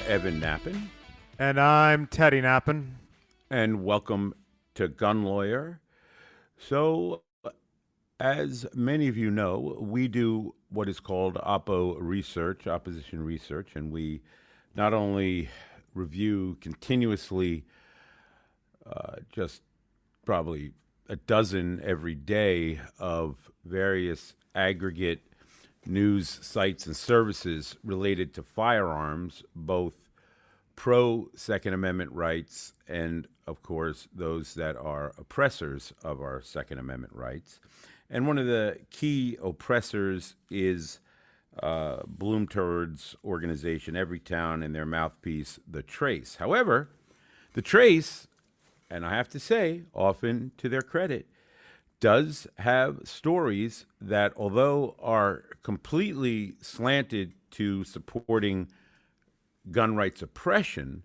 Evan Nappen, And I'm Teddy Nappen. and welcome to Gun Lawyer. So, as many of you know, we do what is called Oppo research, opposition research, and we not only review continuously, just probably a dozen every day of various aggregate news sites and services related to firearms, both pro Second Amendment rights and, of course, those that are oppressors of our Second Amendment rights. And one of the key oppressors is Bloom Turd's organization, Everytown, and their mouthpiece, The Trace. However, The Trace, and I have to say, often to their credit, does have stories that, although are completely slanted to supporting gun rights oppression,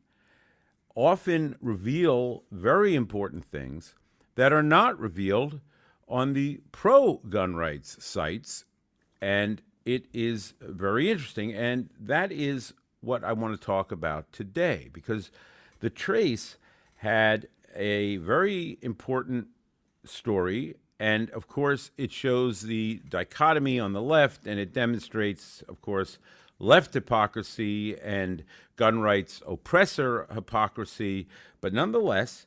often reveal very important things that are not revealed on the pro gun rights sites. And it is very interesting. And that is what I want to talk about today, because The Trace had a very important story. And of course, it shows the dichotomy on the left, and it demonstrates, of course, left hypocrisy and gun rights oppressor hypocrisy. But nonetheless,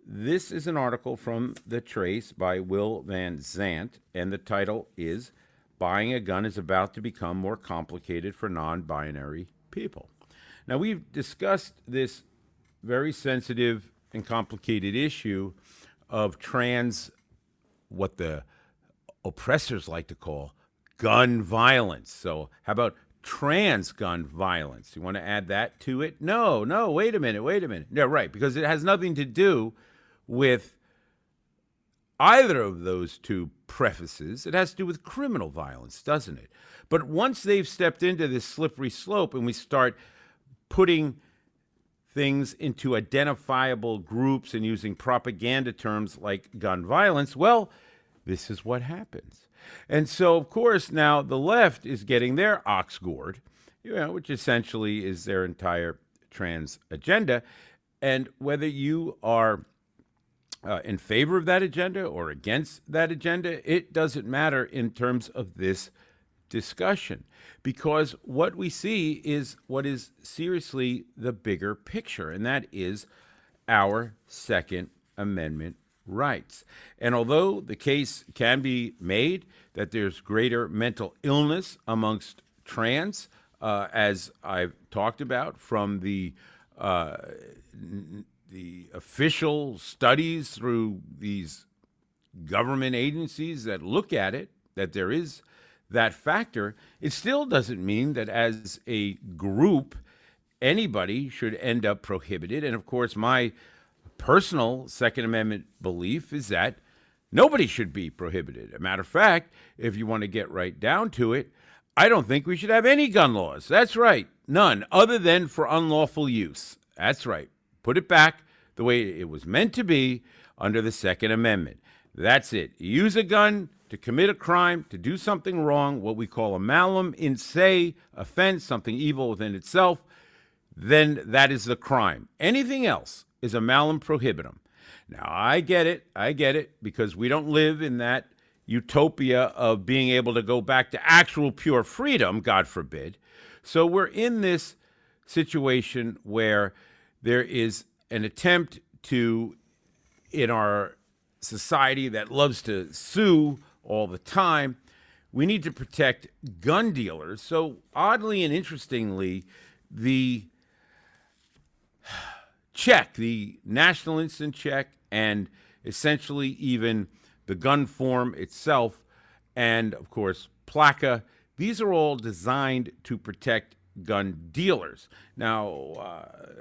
this is an article from The Trace by Will Van Zant, and the title is Buying a Gun is About to Become More Complicated for Non-Binary People. Now, we've discussed this very sensitive and complicated issue of what the oppressors like to call gun violence. So how about trans gun violence? You want to add that to it? No, wait a minute. Yeah, right, because it has nothing to do with either of those two prefaces. It has to do with criminal violence, doesn't it? But once they've stepped into this slippery slope and we start putting things into identifiable groups and using propaganda terms like gun violence, well, this is what happens. And so, of course, now the left is getting their ox gored, which essentially is their entire trans agenda. And whether you are in favor of that agenda or against that agenda, it doesn't matter in terms of this discussion, because what we see is what is seriously the bigger picture, and that is our Second Amendment rights. And although the case can be made that there's greater mental illness amongst trans, as I've talked about from the official studies through these government agencies that look at it, that there is that factor, it still doesn't mean that as a group, anybody should end up prohibited. And of course, my personal Second Amendment belief is that nobody should be prohibited. A matter of fact, if you want to get right down to it, I don't think we should have any gun laws. That's right. None, other than for unlawful use. That's right. Put it back the way it was meant to be under the Second Amendment. That's it. Use a gun to commit a crime, to do something wrong, what we call a malum in se offense, something evil within itself, then that is the crime. Anything else is a malum prohibitum. Now, I get it, because we don't live in that utopia of being able to go back to actual pure freedom, God forbid. So we're in this situation where there is an attempt to, in our society that loves to sue all the time, we need to protect gun dealers. So oddly and interestingly, the check, the National Instant Check, and essentially even the gun form itself, and of course PLACA, these are all designed to protect gun dealers. Now,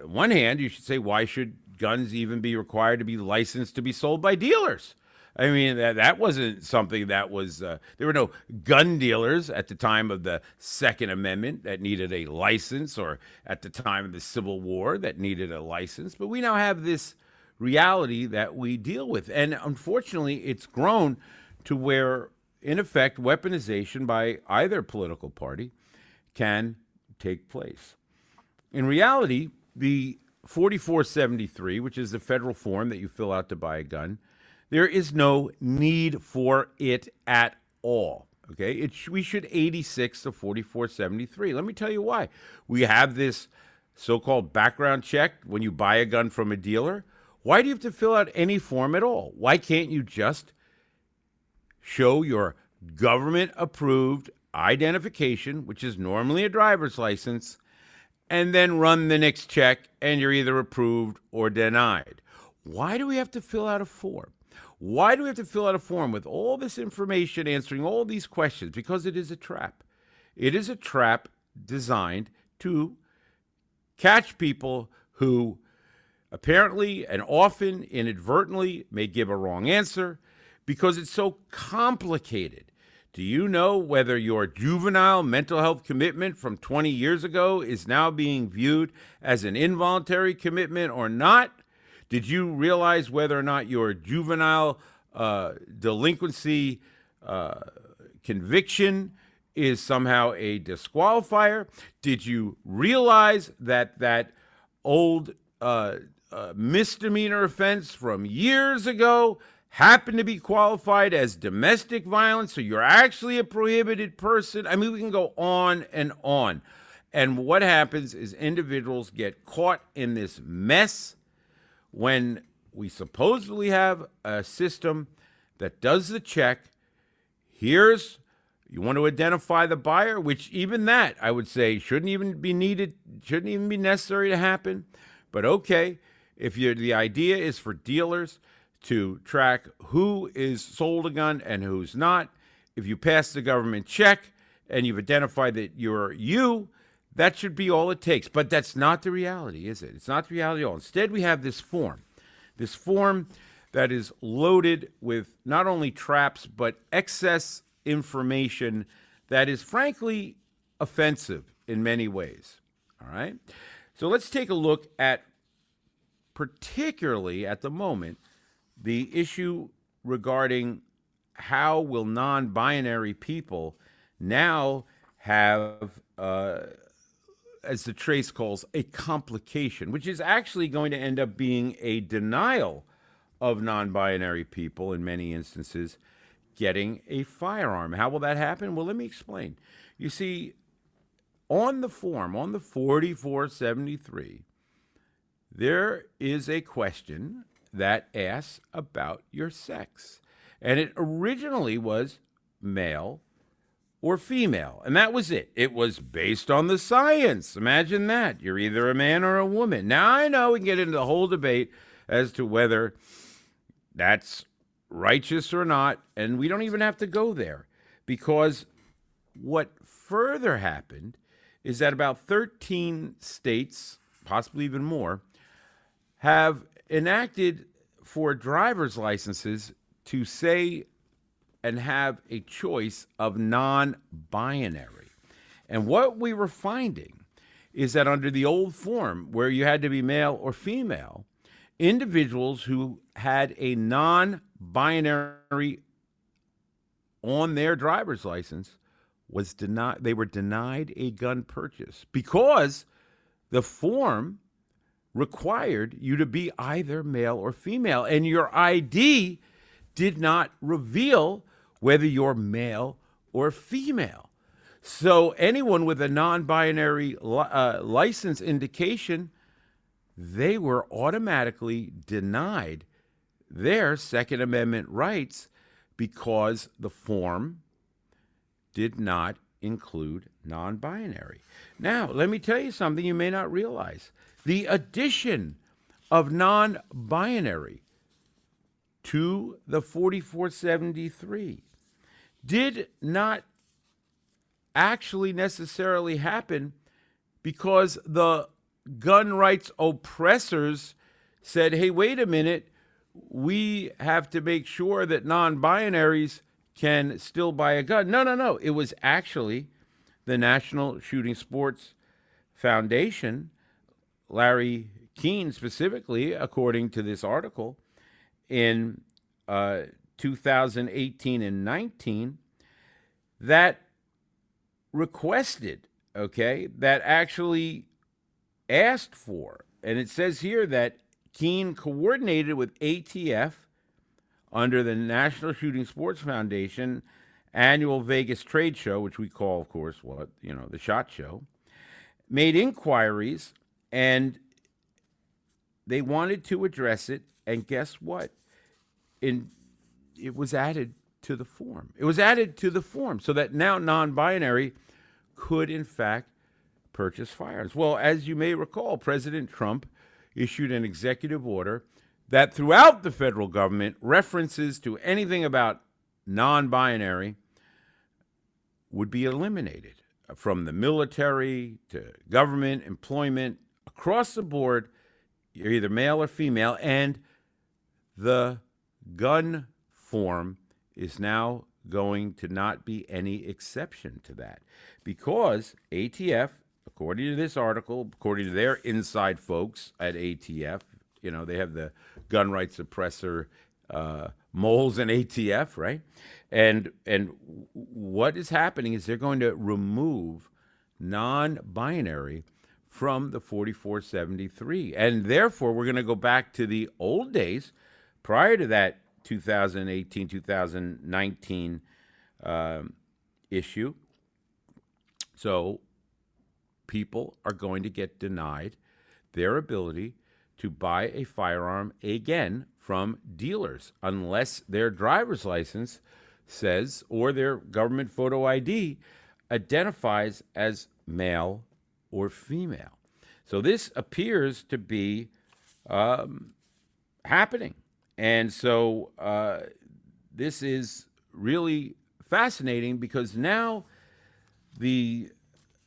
on one hand, you should say, why should guns even be required to be licensed to be sold by dealers? I mean, that wasn't something that was, there were no gun dealers at the time of the Second Amendment that needed a license, or at the time of the Civil War that needed a license. But we now have this reality that we deal with. And unfortunately, it's grown to where, in effect, weaponization by either political party can take place. In reality, the 4473, which is the federal form that you fill out to buy a gun, there is no need for it at all. Okay, we should 86 to 4473. Let me tell you why. We have this so-called background check when you buy a gun from a dealer. Why do you have to fill out any form at all? Why can't you just show your government-approved identification, which is normally a driver's license, and then run the next check and you're either approved or denied? Why do we have to fill out a form? Why do we have to fill out a form with all this information answering all these questions? Because it is a trap. It is a trap designed to catch people who apparently and often inadvertently may give a wrong answer because it's so complicated. Do you know whether your juvenile mental health commitment from 20 years ago is now being viewed as an involuntary commitment or not? Did you realize whether or not your juvenile delinquency conviction is somehow a disqualifier? Did you realize that that old misdemeanor offense from years ago happened to be qualified as domestic violence, so you're actually a prohibited person? I mean, we can go on and on. And what happens is individuals get caught in this mess when we supposedly have a system that does the check. You want to identify the buyer, which even that, I would say, shouldn't even be necessary to happen. But okay, if the idea is for dealers to track who is sold a gun and who's not, if you pass the government check and you've identified that you're you, that should be all it takes. But that's not the reality, is it? It's not the reality at all. Instead, we have this form that is loaded with not only traps, but excess information that is frankly offensive in many ways. All right? So let's take a look at, particularly at the moment, the issue regarding how will non-binary people now have, as the trace calls, a complication, which is actually going to end up being a denial of non-binary people in many instances getting a firearm. How will that happen? Well, let me explain. You see, on the form, on the 4473, there is a question that asks about your sex. And it originally was male or female. And that was it. It was based on the science. Imagine that. You're either a man or a woman. Now, I know we can get into the whole debate as to whether that's righteous or not, and we don't even have to go there, because what further happened is that about 13 states, possibly even more, have enacted for driver's licenses to say and have a choice of non-binary. And what we were finding is that under the old form, where you had to be male or female, individuals who had a non-binary on their driver's license they were denied a gun purchase because the form required you to be either male or female, and your ID did not reveal whether you're male or female. So anyone with a non-binary license indication, they were automatically denied their Second Amendment rights because the form did not include non-binary. Now, let me tell you something you may not realize. The addition of non-binary to the 4473 did not actually necessarily happen because the gun rights oppressors said, hey, wait a minute, we have to make sure that non-binaries can still buy a gun. No. It was actually the National Shooting Sports Foundation, Larry Keane specifically, according to this article, in 2018 and 19, that requested, that actually asked for, and it says here that Keene coordinated with ATF under the National Shooting Sports Foundation annual Vegas trade show, which we call, of course, the SHOT Show, made inquiries, and they wanted to address it. And guess what? It was added to the form. It was added to the form so that now non-binary could, in fact, purchase firearms. Well, as you may recall, President Trump issued an executive order that throughout the federal government, references to anything about non-binary would be eliminated from the military to government, employment, across the board. You're either male or female, and the gun form is now going to not be any exception to that, because ATF, according to this article, according to their inside folks at ATF, they have the gun rights suppressor moles in ATF, right? And what is happening is they're going to remove non-binary from the 4473. And therefore, we're going to go back to the old days prior to that 2018, 2019 issue. So people are going to get denied their ability to buy a firearm again from dealers unless their driver's license says, or their government photo ID identifies as male or female. So this appears to be happening. And so this is really fascinating, because now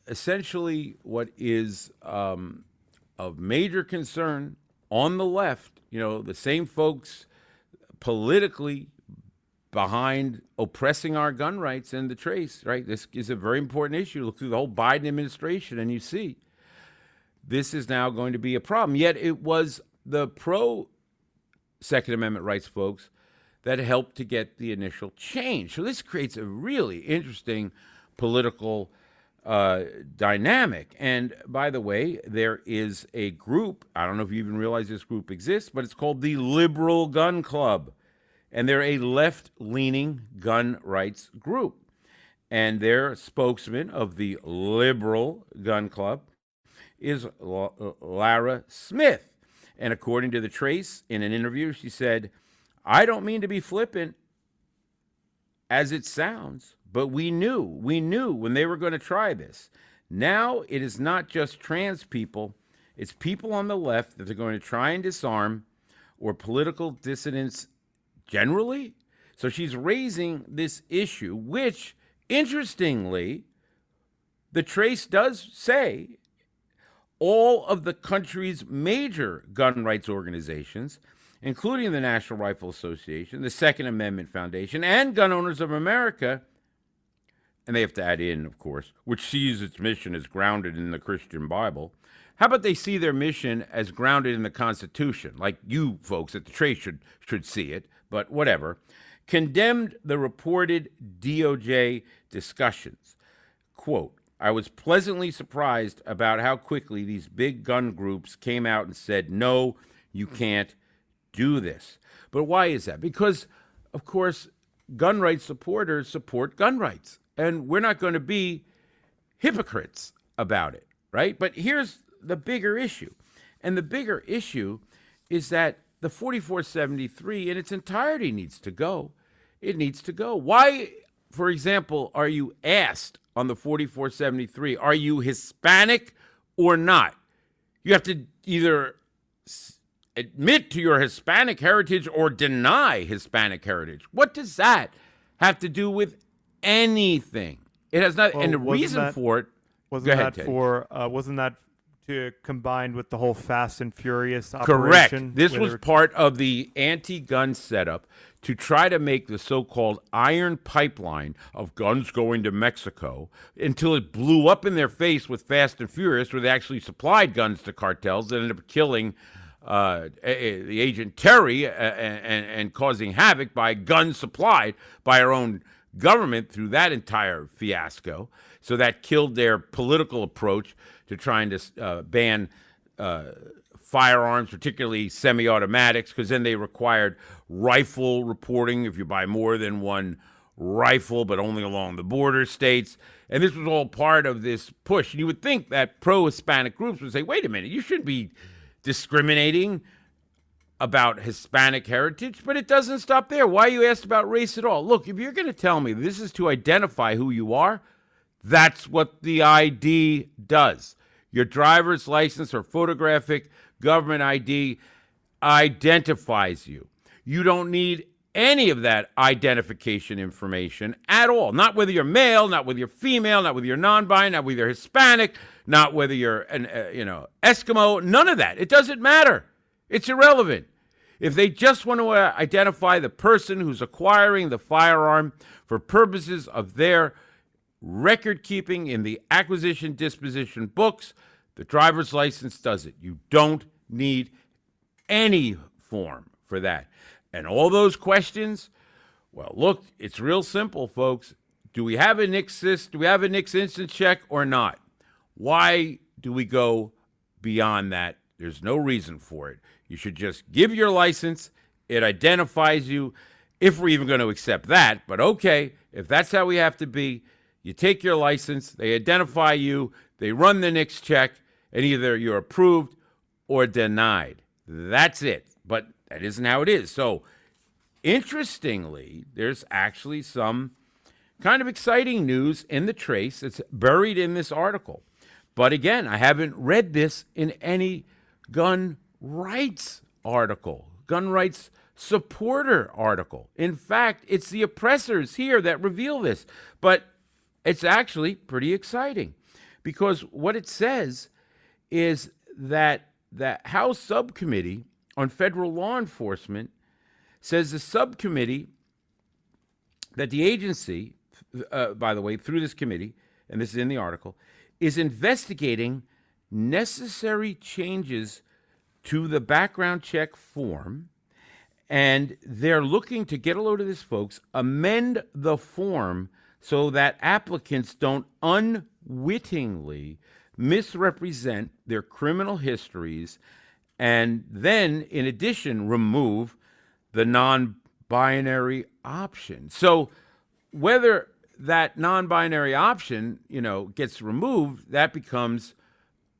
essentially what is of major concern on the left, the same folks politically behind oppressing our gun rights and the trace, right? This is a very important issue. Look through the whole Biden administration and you see this is now going to be a problem. Yet it was the pro-Second Amendment rights folks that helped to get the initial change. So this creates a really interesting political dynamic. And by the way, there is a group, I don't know if you even realize this group exists, but it's called the Liberal Gun Club. And they're a left-leaning gun rights group. And their spokesman of the Liberal Gun Club is Lara Smith. And according to the Trace, in an interview, she said, "I don't mean to be flippant as it sounds, but we knew when they were going to try this. Now it is not just trans people, it's people on the left that they're going to try and disarm, or political dissidents generally." So she's raising this issue, which, interestingly, the Trace does say all of the country's major gun rights organizations, including the National Rifle Association, the Second Amendment Foundation, and Gun Owners of America, and they have to add in, of course, which sees its mission as grounded in the Christian Bible. How about they see their mission as grounded in the Constitution, like you folks at the Trace should see it, but whatever, condemned the reported DOJ discussions. Quote, "I was pleasantly surprised about how quickly these big gun groups came out and said, no, you can't do this." But why is that? Because, of course, gun rights supporters support gun rights. And we're not going to be hypocrites about it, right? But here's the bigger issue. And the bigger issue is that the 4473 in its entirety needs to go. It needs to go. Why, for example, are you asked on the 4473, are you Hispanic or not? You have to either admit to your Hispanic heritage or deny Hispanic heritage. What does that have to do with anything? It has not, and the reason for it. Wasn't that to combine with the whole Fast and Furious Correct. operation? This was part of the anti-gun setup to try to make the so-called iron pipeline of guns going to Mexico, until it blew up in their face with Fast and Furious, where they actually supplied guns to cartels that ended up killing the agent Terry and causing havoc by guns supplied by our own government through that entire fiasco. So that killed their political approach to trying to ban firearms, particularly semi-automatics, because then they required rifle reporting if you buy more than one rifle, but only along the border states. And this was all part of this push. And you would think that pro-Hispanic groups would say, wait a minute, you shouldn't be discriminating about Hispanic heritage, but it doesn't stop there. Why you asked about race at all? Look, if you're going to tell me this is to identify who you are, that's what the ID does. Your driver's license or photographic government ID identifies you. You don't need any of that identification information at all. Not whether you're male, not whether you're female, not whether you're non-binary, not whether you're Hispanic, not whether you're an Eskimo. None of that. It doesn't matter. It's irrelevant. If they just want to identify the person who's acquiring the firearm for purposes of their record keeping in the acquisition disposition books, the driver's license does it. You don't need any form for that. And all those questions, well, look, it's real simple, folks. Do we have a NICS Do we have a NICS instant check or not? Why do we go beyond that? There's no reason for it. You should just give your license. It identifies you, if we're even going to accept that. But okay, if that's how we have to be, you take your license, they identify you, they run the NICS check, and either you're approved or denied. That's it. But that isn't how it is. So, interestingly, there's actually some kind of exciting news in the trace. It's buried in this article. But again, I haven't read this in any gun rights article, gun rights supporter article. In fact, it's the oppressors here that reveal this. But it's actually pretty exciting because what it says is that the House Subcommittee on Federal Law Enforcement says the subcommittee that the agency, by the way, through this committee, and this is in the article, is investigating necessary changes to the background check form, and they're looking to get a load of this, folks, amend the form so that applicants don't unwittingly misrepresent their criminal histories, and then, in addition, remove the non-binary option. So whether that non-binary option, gets removed, that becomes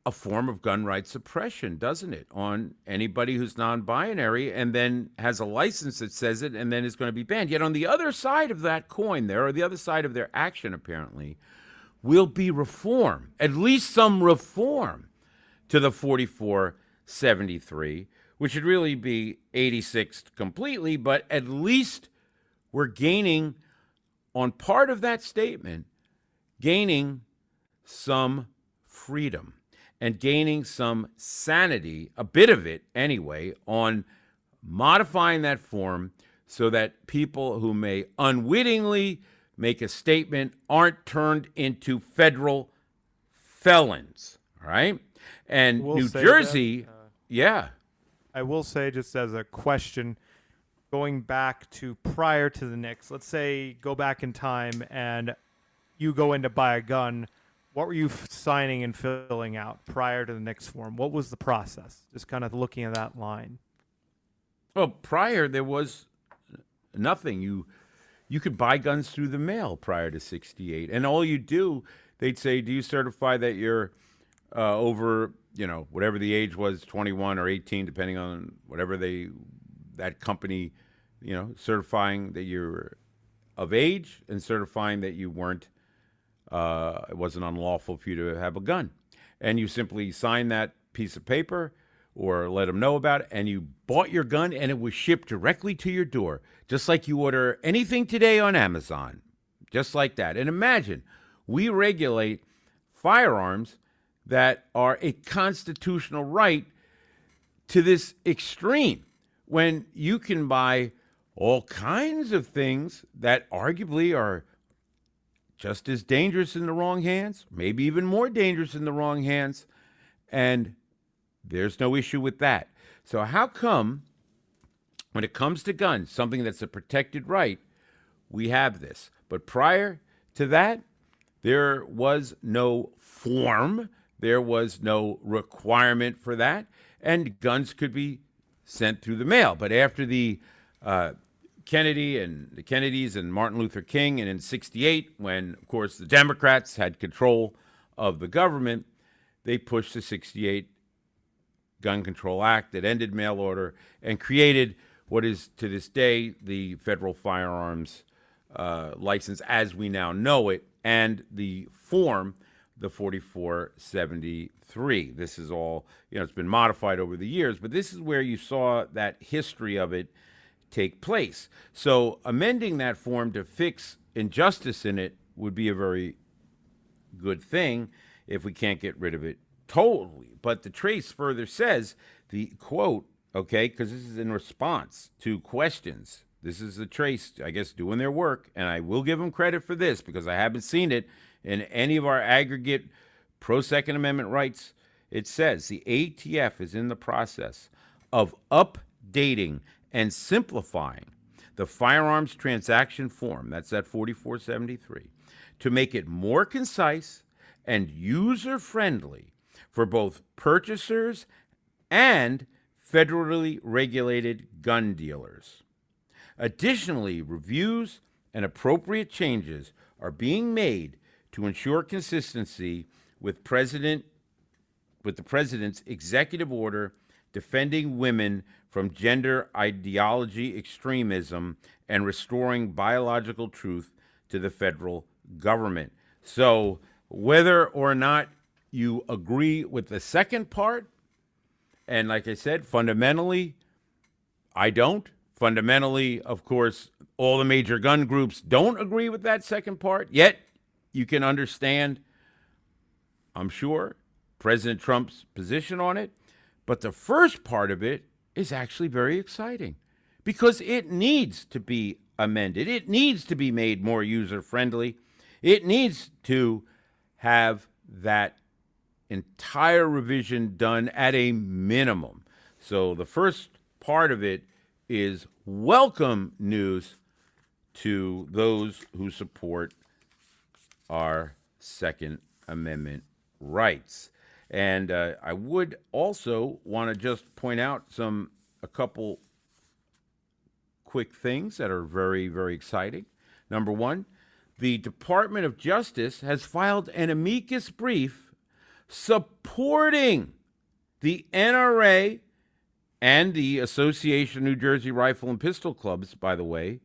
a form of gun rights suppression, doesn't it, on anybody who's non-binary and then has a license that says it and then is going to be banned. Yet on the other side of that coin there, or the other side of their action apparently, will be reform, at least some reform to the 4473, which should really be 86 completely, but at least we're gaining, on part of that statement, gaining some freedom and gaining some sanity, a bit of it anyway, on modifying that form so that people who may unwittingly make a statement aren't turned into federal felons, all right? And New Jersey, yeah. I will say, just as a question, going back to prior to the NICS, let's say go back in time and you go in to buy a gun. What were you signing and filling out prior to the NICS form? What was the process? Just kind of looking at that line. Well, prior there was nothing. You could buy guns through the mail prior to 68. And all you do, they'd say, do you certify that you're over, whatever the age was, 21 or 18, depending on whatever that company, certifying that you're of age and certifying that you weren't, it wasn't unlawful for you to have a gun. And you simply sign that piece of paper or let them know about it, and you bought your gun and it was shipped directly to your door, just like you order anything today on Amazon, just like that. And imagine, we regulate firearms that are a constitutional right to this extreme, when you can buy all kinds of things that arguably are just as dangerous in the wrong hands, maybe even more dangerous in the wrong hands, and there's no issue with that. So how come, when it comes to guns, something that's a protected right, we have this? But prior to that, there was no form there was no requirement for that, and guns could be sent through the mail. But after the Kennedys and Martin Luther King, and in '68, when, of course, the Democrats had control of the government, they pushed the '68 Gun Control Act that ended mail order and created what is, to this day, the federal firearms license as we now know it, and the form, the 4473. This is all, it's been modified over the years, but this is where you saw that history of it take place. So amending that form to fix injustice in it would be a very good thing if we can't get rid of it totally. But the trace further says, the quote, okay, because this is in response to questions. This is the trace, I guess, doing their work, and I will give them credit for this because I haven't seen it in any of our aggregate pro-Second Amendment rights. It says the ATF is in the process of updating and simplifying the firearms transaction form, that's that 4473, to make it more concise and user-friendly for both purchasers and federally regulated gun dealers. Additionally, reviews and appropriate changes are being made to ensure consistency with the president's executive order defending women from gender ideology extremism and restoring biological truth to the federal government. So whether or not you agree with the second part, and like I said, fundamentally, I don't. Fundamentally, of course, all the major gun groups don't agree with that second part, yet you can understand, I'm sure, President Trump's position on it. But the first part of it is actually very exciting because it needs to be amended. It needs to be made more user-friendly. It needs to have that entire revision done at a minimum. So the first part of it is welcome news to those who support our Second Amendment rights. And I would also want to just point out a couple quick things that are very, very exciting. Number one, the Department of Justice has filed an amicus brief supporting the NRA and the Association of New Jersey Rifle and Pistol Clubs, by the way,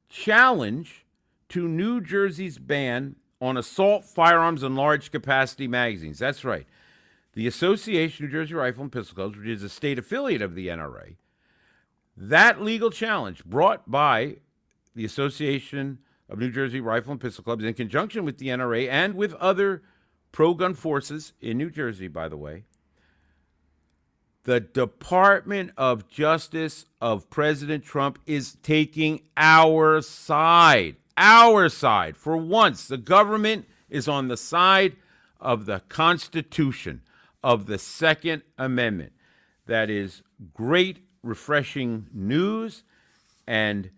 challenge to New Jersey's ban on assault firearms and large capacity magazines. That's right. The Association of New Jersey Rifle and Pistol Clubs, which is a state affiliate of the NRA, that legal challenge brought by the Association of New Jersey Rifle and Pistol Clubs in conjunction with the NRA and with other pro-gun forces in New Jersey, by the way, the Department of Justice of President Trump is taking our side. Our side. For once, the government is on the side of the Constitution, of the Second Amendment. That is great, refreshing news and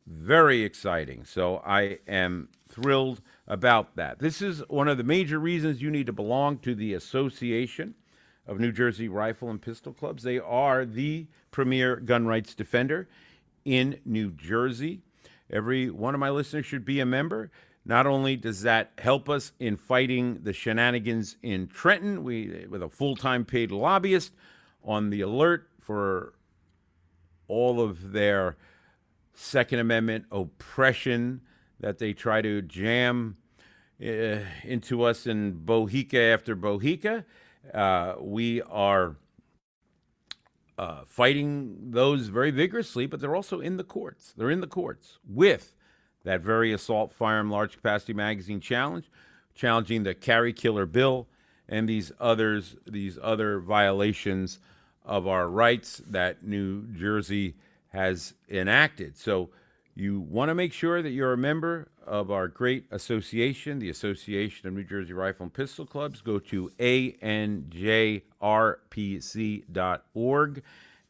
very exciting. So I am thrilled about that. This is one of the major reasons you need to belong to the Association of New Jersey Rifle and Pistol Clubs. They are the premier gun rights defender in New Jersey. Every one of my listeners should be a member. Not only does that help us in fighting the shenanigans in Trenton, with a full-time paid lobbyist on the alert for all of their Second Amendment oppression that they try to jam into us in Bohica after Bohica. We are fighting those very vigorously, but they're also in the courts. They're in the courts with that very assault firearm large capacity magazine challenge, challenging the carry killer bill and these other violations of our rights that New Jersey has enacted. So you want to make sure that you're a member of our great association, the Association of New Jersey Rifle and Pistol Clubs. Go to anjrpc.org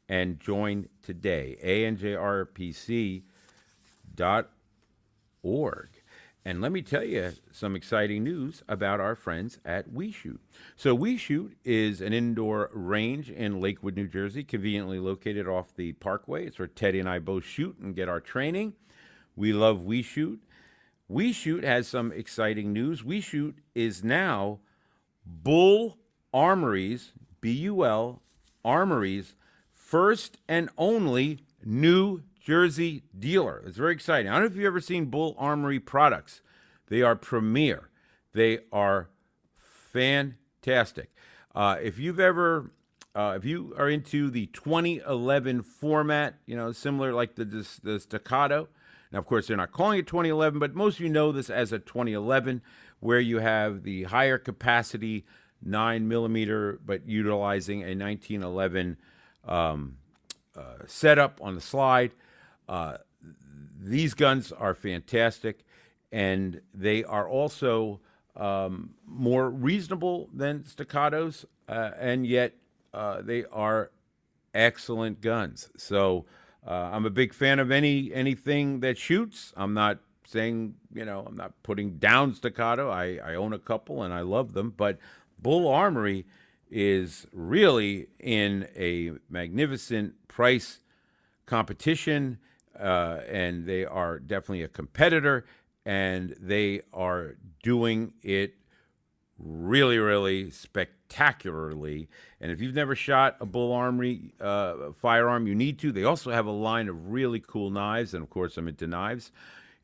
and join today. anjrpc.org. And let me tell you some exciting news about our friends at WeShoot. So WeShoot is an indoor range in Lakewood, New Jersey, conveniently located off the Parkway. It's where Teddy and I both shoot and get our training. We love WeShoot. WeShoot has some exciting news. WeShoot is now Bull Armory's, BUL Armory's first and only New Jersey dealer. It's very exciting. I don't know if you've ever seen Bull Armory products. They are premier. They are fantastic. If you've ever, if you are into the 2011 format, you know, similar like the Staccato. Now, of course, they're not calling it 2011, but most of you know this as a 2011, where you have the higher capacity 9mm, but utilizing a 1911 setup on the slide. These guns are fantastic, and they are also more reasonable than Staccatos, and yet they are excellent guns. So I'm a big fan of anything that shoots. I'm not saying, you know, I'm not putting down Staccato. I own a couple, and I love them, but Bull Armory is really in a magnificent price competition, and they are definitely a competitor, and they are doing it really, really spectacularly. And if you've never shot a Bull Armory firearm, you need to. They also have a line of really cool knives, and of course, I'm into knives.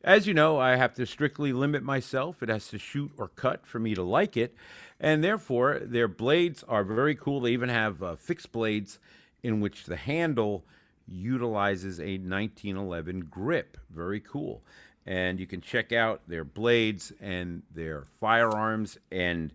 As you know, I have to strictly limit myself. It has to shoot or cut for me to like it. And therefore, their blades are very cool. They even have fixed blades in which the handle utilizes a 1911 grip. Very cool. And you can check out their blades and their firearms. And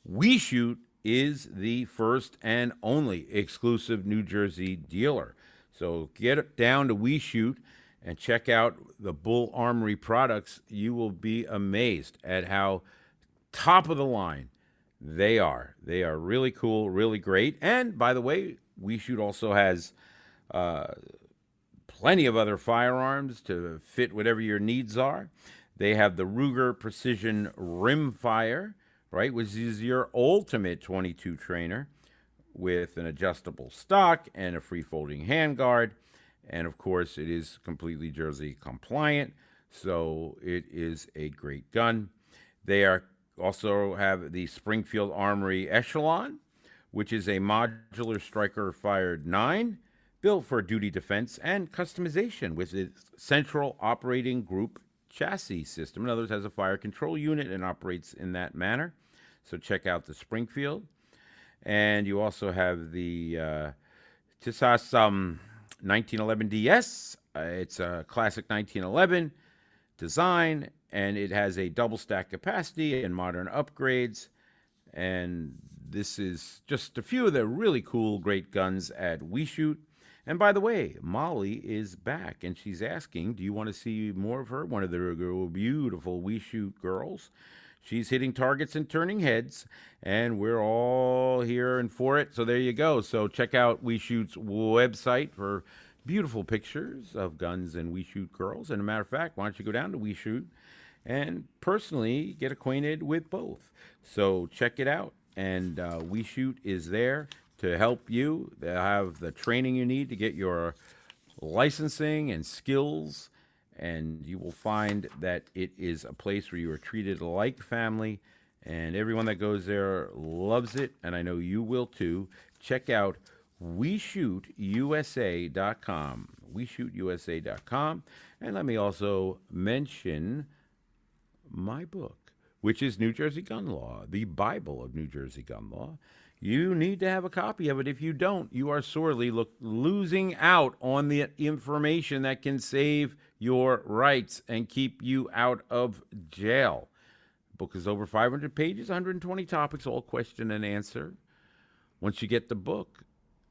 WeShoot is the first and only exclusive New Jersey dealer. So get down to WeShoot and check out the Bull Armory products. You will be amazed at how top of the line they are. They are really cool, really great. And by the way, WeShoot also has plenty of other firearms to fit whatever your needs are. They have the Ruger Precision Rimfire, right, which is your ultimate 22 trainer with an adjustable stock and a free-folding handguard. And of course, it is completely Jersey compliant, so it is a great gun. They are also have the Springfield Armory Echelon, which is a modular striker-fired 9, built for duty defense and customization with its central operating group chassis system. In other words, has a fire control unit and operates in that manner. So check out the Springfield. And you also have the Tissas 1911 DS. It's a classic 1911 design, and it has a double stack capacity and modern upgrades. And this is just a few of the really cool, great guns at WeShoot. And by the way, Molly is back, and she's asking, do you want to see more of her? One of the beautiful WeShoot girls. She's hitting targets and turning heads, and we're all here and for it. So there you go. So check out WeShoot's website for beautiful pictures of guns and WeShoot girls. And a matter of fact, why don't you go down to WeShoot and personally get acquainted with both? So check it out. And WeShoot is there to help you. They have the training you need to get your licensing and skills, and you will find that it is a place where you are treated like family, and everyone that goes there loves it, and I know you will too. Check out WeShootUSA.com, WeShootUSA.com, and let me also mention my book, which is New Jersey Gun Law, the Bible of New Jersey gun law. You need to have a copy of it. If you don't, you are sorely losing out on the information that can save your rights and keep you out of jail. The book is over 500 pages, 120 topics, all question and answer. Once you get the book,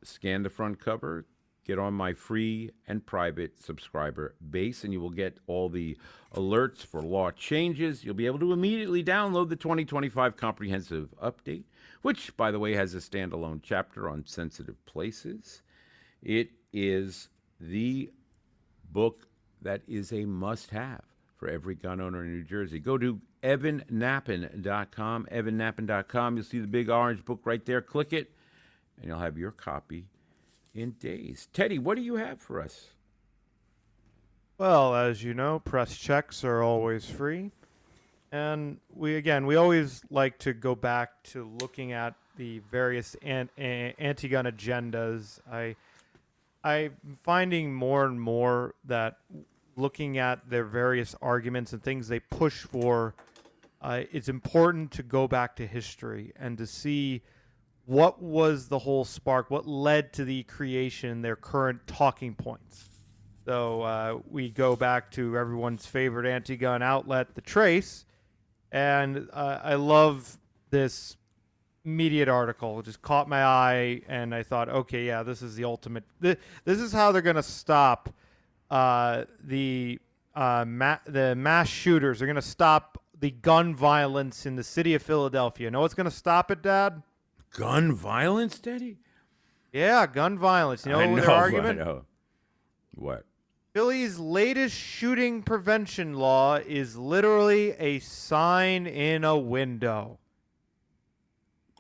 scan the front cover, get on my free and private subscriber base, and you will get all the alerts for law changes. You'll be able to immediately download the 2025 Comprehensive Update, which, by the way, has a standalone chapter on sensitive places. It is the book that is a must-have for every gun owner in New Jersey. Go to evannappen.com, evannappen.com. You'll see the big orange book right there. Click it, and you'll have your copy in days. Teddy, what do you have for us? Well, as you know, press checks are always free. And we always like to go back to looking at the various anti-gun agendas. I'm finding more and more that looking at their various arguments and things they push for, it's important to go back to history and to see what was the whole spark, what led to the creation, their current talking points. So we go back to everyone's favorite anti-gun outlet, The Trace, and I love this immediate article. It just caught my eye, and I thought, okay, yeah, this is the ultimate. This is how they're going to stop the mass shooters. They're going to stop the gun violence in the city of Philadelphia. Know what's going to stop it, Dad? Gun violence, Teddy? Yeah, gun violence. You know, I what know, their argument? I know. What? Philly's latest shooting prevention law is literally a sign in a window.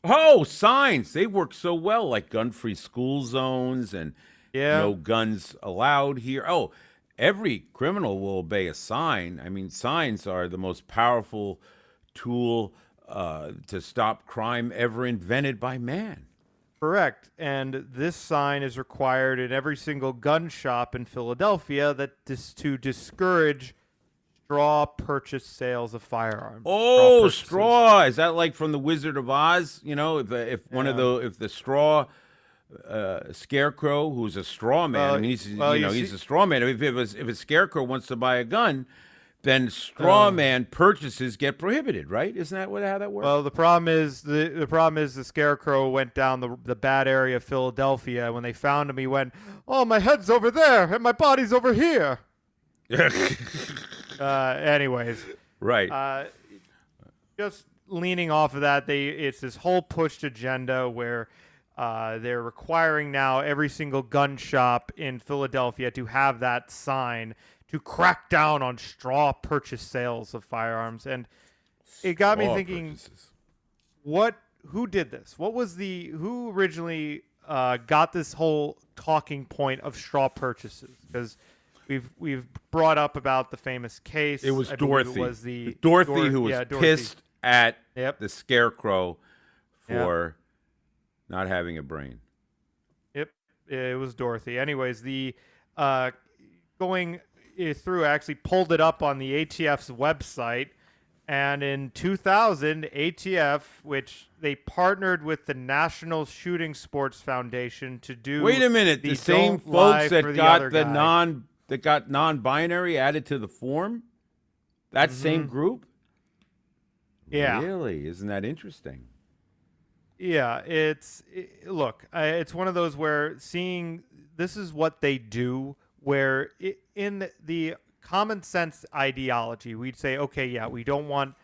Oh, signs. They work so well, like gun-free school zones and no guns allowed here. Oh, every criminal will obey a sign. I mean, signs are the most powerful tool to stop crime ever invented by man. Correct. And this sign is required in every single gun shop in Philadelphia to discourage straw purchase sales of firearms. Oh, straw! Is that like from the Wizard of Oz? You know, if the straw scarecrow, who's a straw man, I mean, he's a straw man. If a scarecrow wants to buy a gun, then straw man purchases get prohibited, right? Isn't that how that works? Well, the problem is the scarecrow went down the bad area of Philadelphia. When they found him, he went, "Oh, my head's over there and my body's over here." Anyways, right. Just leaning off of that, it's this whole pushed agenda where they're requiring now every single gun shop in Philadelphia to have that sign to crack down on straw purchase sales of firearms. And it got me thinking, who did this? Who originally got this whole talking point of straw purchases? Because we've brought up about the famous case. It was Dorothy. It was Dorothy who was pissed at the scarecrow for not having a brain. Yep, it was Dorothy. Anyways, the going through, I actually pulled it up on the ATF's website, and in 2000, ATF, which they partnered with the National Shooting Sports Foundation to do. Wait a minute, the same folks that got non-binary added to the form? That same group? Yeah. Really? Isn't that interesting? Yeah, it's one of those where seeing this is what they do, where in the common sense ideology, we'd say, okay, yeah, we don't want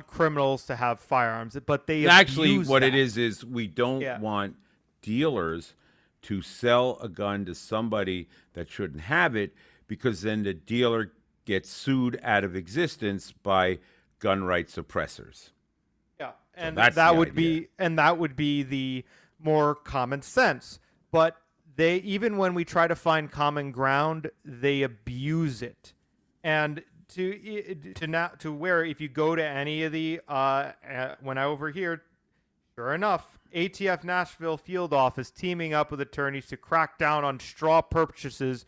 criminals to have firearms, but they actually what that. it is we don't want dealers to sell a gun to somebody that shouldn't have it, because then the dealer gets sued out of existence by gun rights oppressors. Yeah, and so that would be the more common sense. But they, even when we try to find common ground, they abuse it. And to where if you go to any of the when I over here, sure enough, ATF Nashville field office teaming up with attorneys to crack down on straw purchases.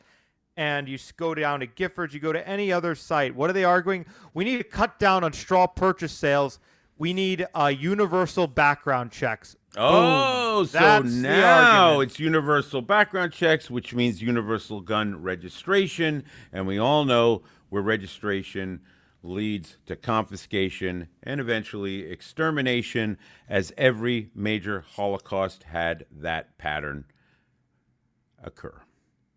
And you go down to Giffords, you go to any other site. What are they arguing? We need to cut down on straw purchase sales. We need universal background checks. Oh, so now it's universal background checks, which means universal gun registration. And we all know where registration leads to confiscation and eventually extermination, as every major Holocaust had that pattern occur.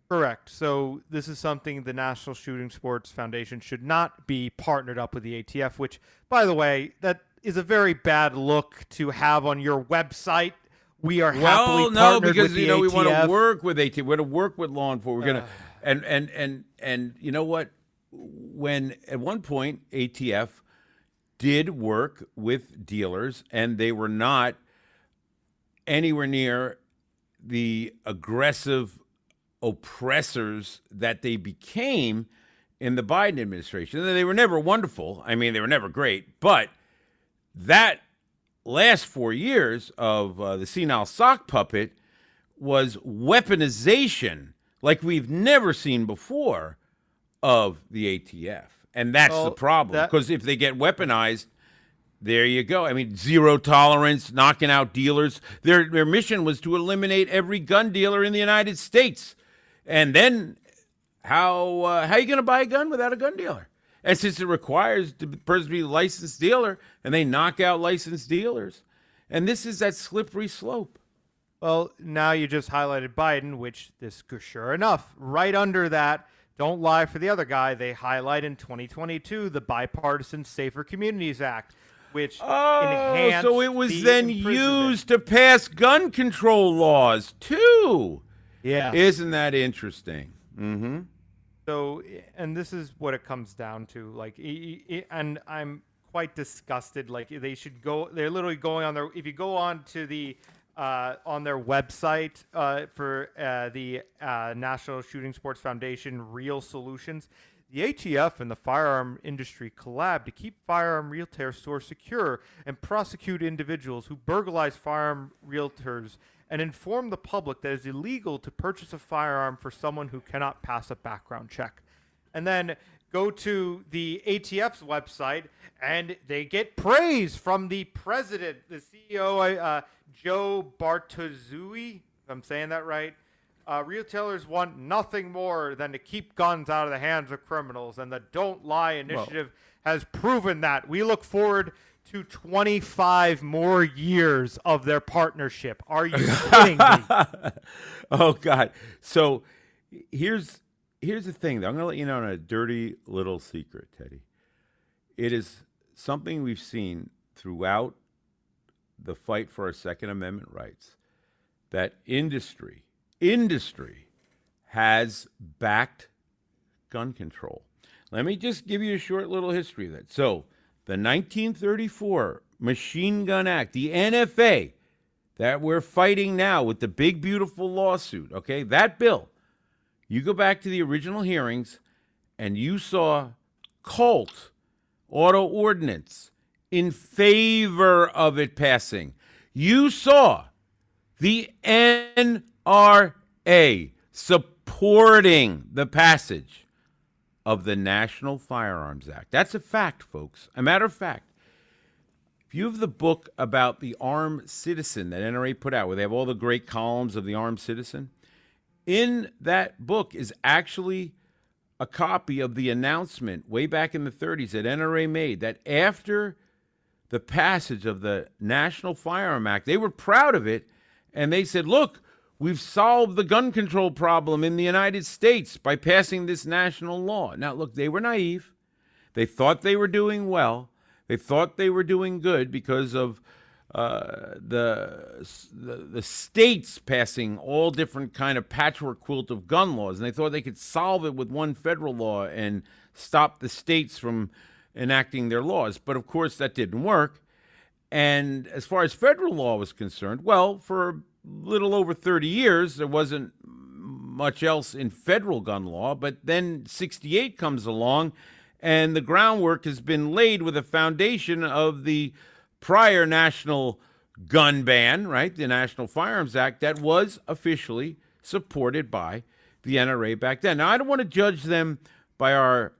Correct. So this is something the National Shooting Sports Foundation should not be partnered up with the ATF, which, by the way, that is a very bad look to have on your website. We are happily partnered with the ATF. We want to work with ATF. We want to work with law enforcement. We're gonna and you know what? when at one point ATF did work with dealers, and they were not anywhere near the aggressive oppressors that they became in the Biden administration. And they were never wonderful. I mean, they were never great. But that last 4 years of the senile sock puppet was weaponization like we've never seen before of the ATF. And that's the problem. Because if they get weaponized, there you go. I mean, zero tolerance, knocking out dealers. Their mission was to eliminate every gun dealer in the United States. And then how are you going to buy a gun without a gun dealer? And since it requires the person to be a licensed dealer, and they knock out licensed dealers, and this is that slippery slope. Well, now you just highlighted Biden, which sure enough, right under that, don't lie for the other guy, they highlight in 2022 the Bipartisan Safer Communities Act, which enhanced so it was the then imprisonment. used to pass gun control laws, too. Yeah. Isn't that interesting? Mm-hmm. So, and this is what it comes down to. Like, and I'm quite disgusted. Like, they should go. They're literally going on their. If you go on to the on their website for the National Shooting Sports Foundation, Real Solutions, the ATF and the firearm industry collab to keep firearm retail stores secure and prosecute individuals who burglarize firearm realtors and inform the public that it's illegal to purchase a firearm for someone who cannot pass a background check. And then go to the ATF's website, and they get praise from the president, the CEO, Joe Bartolozzi, if I'm saying that right. Retailers want nothing more than to keep guns out of the hands of criminals, and the Don't Lie initiative has proven that. We look forward to 25 more years of their partnership. Are you kidding me? Oh, God. So here's the thing, though. I'm going to let you know on a dirty little secret, Teddy. It is something we've seen throughout the fight for our Second Amendment rights, that industry has backed gun control. Let me just give you a short little history of that. So the 1934 Machine Gun Act, the NFA, that we're fighting now with the big, beautiful lawsuit, okay, that bill, you go back to the original hearings and you saw Colt Auto Ordinance in favor of it passing. You saw the NRA supporting the passage of the National Firearms Act. That's a fact, folks. A matter of fact, if you have the book about the armed citizen that NRA put out, where they have all the great columns of the armed citizen, in that book is actually a copy of the announcement way back in the 30s that NRA made that after the passage of the National Firearm Act, they were proud of it, and they said, look, we've solved the gun control problem in the United States by passing this national law. Now, look, they were naive. They thought they were doing well. They thought they were doing good because of the states passing all different kind of patchwork quilt of gun laws, and they thought they could solve it with one federal law and stop the states from enacting their laws. But, of course, that didn't work. And as far as federal law was concerned, well, for a little over 30 years, there wasn't much else in federal gun law. But then 68 comes along, and the groundwork has been laid with a foundation of the prior national gun ban, right, the National Firearms Act, that was officially supported by the NRA back then. Now, I don't want to judge them by our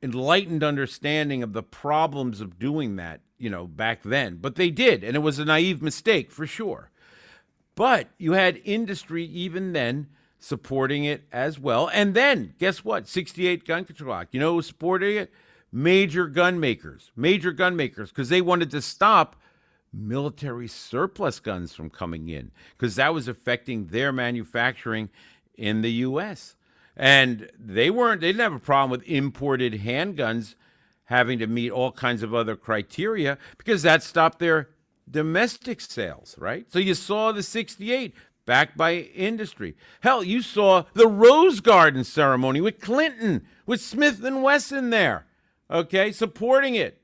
enlightened understanding of the problems of doing that, back then. But they did, and it was a naive mistake for sure. But you had industry even then supporting it as well. And then, guess what? 68 Gun Control Act. You know who was supporting it? Major gun makers, because they wanted to stop military surplus guns from coming in, because that was affecting their manufacturing in the U.S. And they didn't have a problem with imported handguns having to meet all kinds of other criteria, because that stopped their domestic sales, right? So you saw the 68 backed by industry. Hell, you saw the Rose Garden ceremony with Clinton, with Smith and Wesson there, okay, supporting it,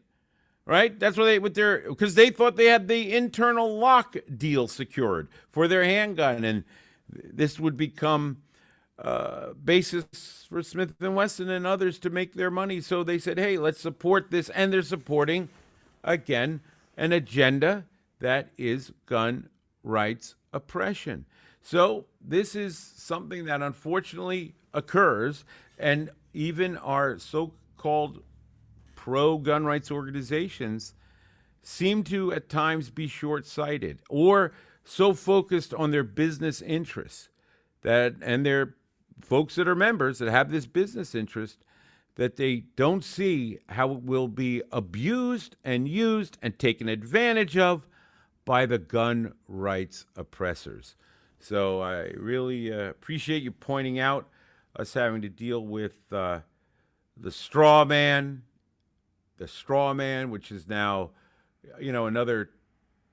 right? That's what because they thought they had the internal lock deal secured for their handgun, and this would become basis for Smith and Wesson and others to make their money. So they said, hey, let's support this, and they're supporting, again, an agenda that is gun rights oppression. So this is something that unfortunately occurs, and even our so-called pro-gun rights organizations seem to at times be short-sighted or so focused on their business interests and their folks that are members that have this business interest that they don't see how it will be abused and used and taken advantage of by the gun rights oppressors. So I really appreciate you pointing out us having to deal with the straw man, which is now, another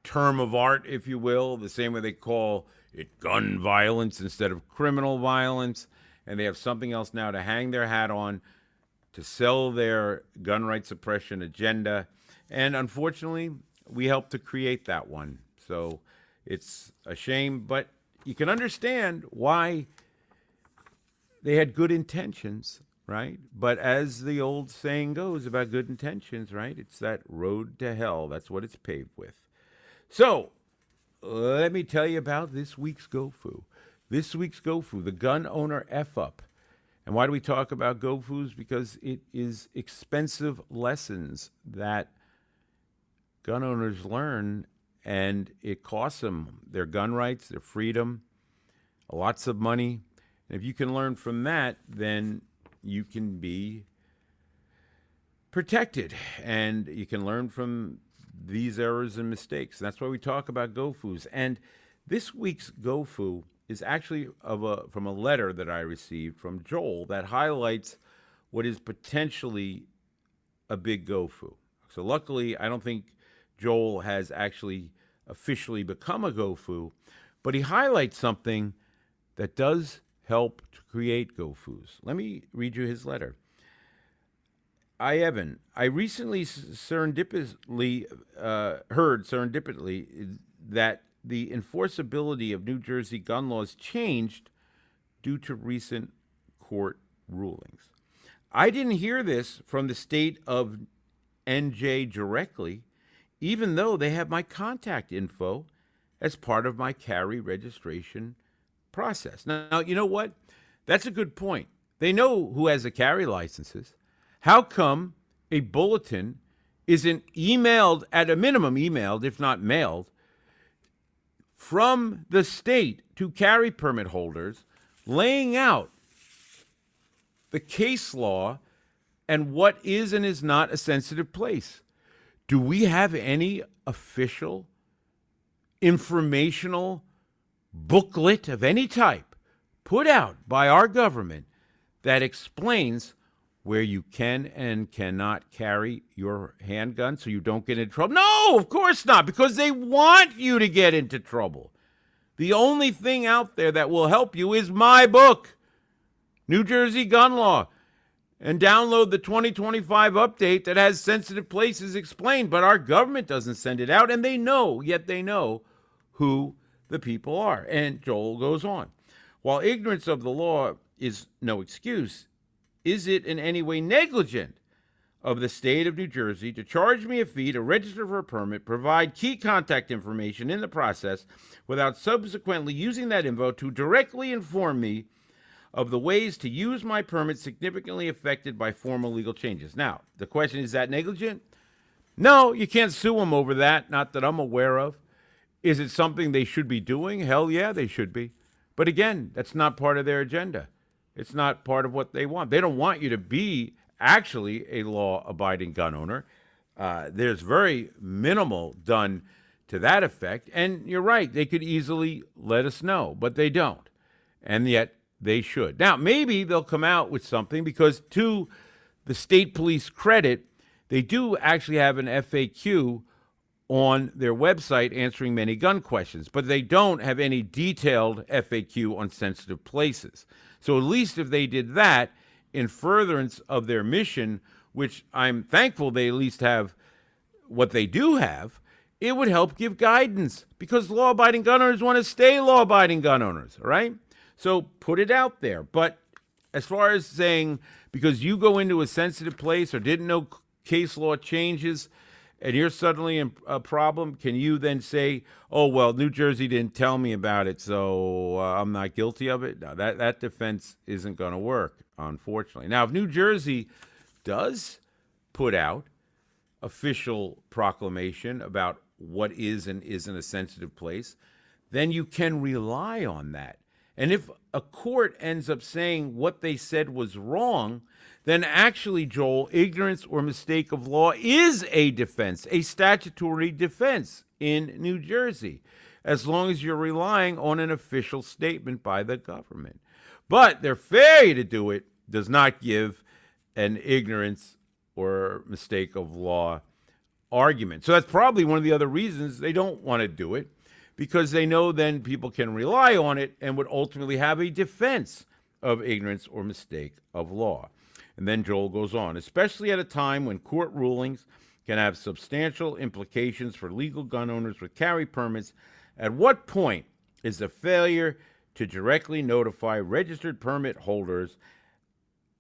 term of art, if you will, the same way they call it gun violence instead of criminal violence. And they have something else now to hang their hat on to sell their gun rights suppression agenda. And unfortunately, we helped to create that one. So it's a shame, but you can understand why they had good intentions, right? But as the old saying goes about good intentions, right? It's that road to hell. That's what it's paved with. So let me tell you about this week's GoFu. This week's GoFu, the gun owner F-up. And why do we talk about GoFus? Because it is expensive lessons that gun owners learn, and it costs them their gun rights, their freedom, lots of money. And if you can learn from that, then you can be protected, and you can learn from these errors and mistakes. And that's why we talk about GoFus. And this week's GoFu is actually from a letter that I received from Joel that highlights what is potentially a big GoFu. So luckily, I don't think Joel has actually officially become a GoFu, but he highlights something that does help to create GoFus. Let me read you his letter. Evan, I recently serendipitously heard that the enforceability of New Jersey gun laws changed due to recent court rulings. I didn't hear this from the state of NJ directly, even though they have my contact info as part of my carry registration process. Now, you know what? That's a good point. They know who has the carry licenses. How come a bulletin isn't emailed, at a minimum emailed, if not mailed, from the state to carry permit holders, laying out the case law and what is and is not a sensitive place? Do we have any official informational booklet of any type put out by our government that explains where you can and cannot carry your handgun so you don't get into trouble? No, of course not, because they want you to get into trouble. The only thing out there that will help you is my book, New Jersey Gun Law, and download the 2025 update that has sensitive places explained. But our government doesn't send it out, and they know who the people are. And Joel goes on. While ignorance of the law is no excuse, is it in any way negligent of the state of New Jersey to charge me a fee to register for a permit, provide key contact information in the process, without subsequently using that info to directly inform me of the ways to use my permit significantly affected by formal legal changes? Now, the question, is that negligent? No, you can't sue them over that, not that I'm aware of. Is it something they should be doing? Hell yeah, they should be. But again, that's not part of their agenda. It's not part of what they want. They don't want you to be actually a law-abiding gun owner. There's very minimal done to that effect. And you're right, they could easily let us know, but they don't. And yet they should. Now, maybe they'll come out with something, because to the state police credit, they do actually have an FAQ on their website answering many gun questions, but they don't have any detailed FAQ on sensitive places. So at least if they did that in furtherance of their mission, which I'm thankful they at least have what they do have, it would help give guidance, because law-abiding gun owners want to stay law-abiding gun owners, all right? So put it out there. But as far as saying, because you go into a sensitive place or didn't know case law changes and you're suddenly in a problem, can you then say, oh, well, New Jersey didn't tell me about it, so I'm not guilty of it? No, that defense isn't going to work, unfortunately. Now, if New Jersey does put out official proclamation about what is and isn't a sensitive place, then you can rely on that. And if a court ends up saying what they said was wrong, then actually, Joel, ignorance or mistake of law is a defense, a statutory defense in New Jersey, as long as you're relying on an official statement by the government. But their failure to do it does not give an ignorance or mistake of law argument. So that's probably one of the other reasons they don't want to do it, because they know then people can rely on it and would ultimately have a defense of ignorance or mistake of law. And then Joel goes on, especially at a time when court rulings can have substantial implications for legal gun owners with carry permits, at what point is the failure to directly notify registered permit holders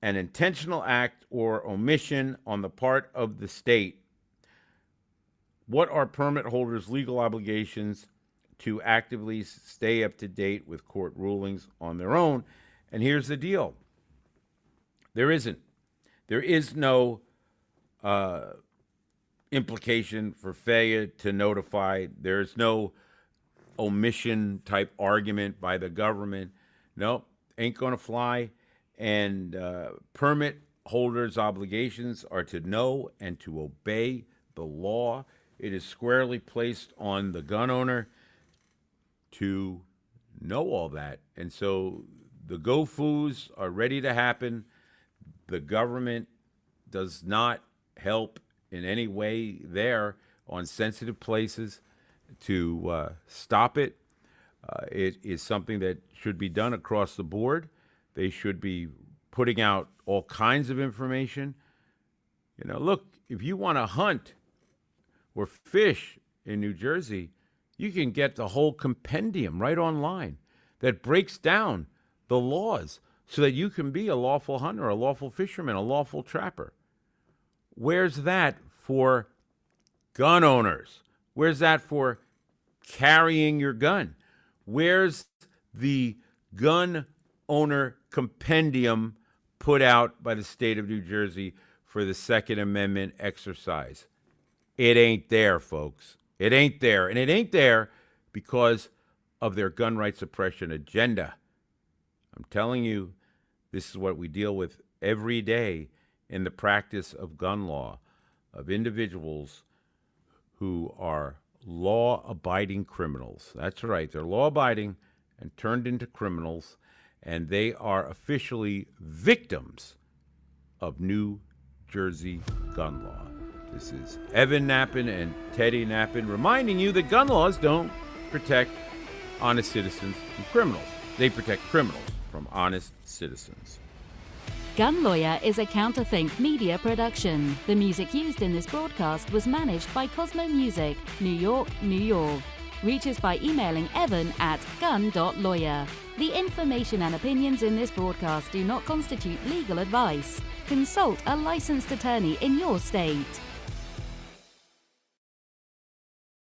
an intentional act or omission on the part of the state? What are permit holders' legal obligations to actively stay up to date with court rulings on their own? And here's the deal. There isn't. There is no implication for failure to notify. There's no omission type argument by the government. No, ain't going to fly. And permit holders' obligations are to know and to obey the law. It is squarely placed on the gun owner to know all that. And so the go-foos are ready to happen. The government does not help in any way there on sensitive places to stop it. It is something that should be done across the board. They should be putting out all kinds of information. You know, look, if you want to hunt or fish in New Jersey, you can get the whole compendium right online that breaks down the laws so that you can be a lawful hunter, a lawful fisherman, a lawful trapper. Where's that for gun owners? Where's that for carrying your gun? Where's the gun owner compendium put out by the state of New Jersey for the Second Amendment exercise? It ain't there, folks. It ain't there. And it ain't there because of their gun rights suppression agenda. I'm telling you, this is what we deal with every day in the practice of gun law, of individuals who are law-abiding criminals. That's right. They're law-abiding and turned into criminals, and they are officially victims of New Jersey gun law. This is Evan Nappen and Teddy Nappen reminding you that gun laws don't protect honest citizens from criminals. They protect criminals from honest citizens. Gun Lawyer is a Counterthink media production. The music used in this broadcast was managed by Cosmo Music, New York, New York. Reach us by emailing evan@gun.lawyer. The information and opinions in this broadcast do not constitute legal advice. Consult a licensed attorney in your state.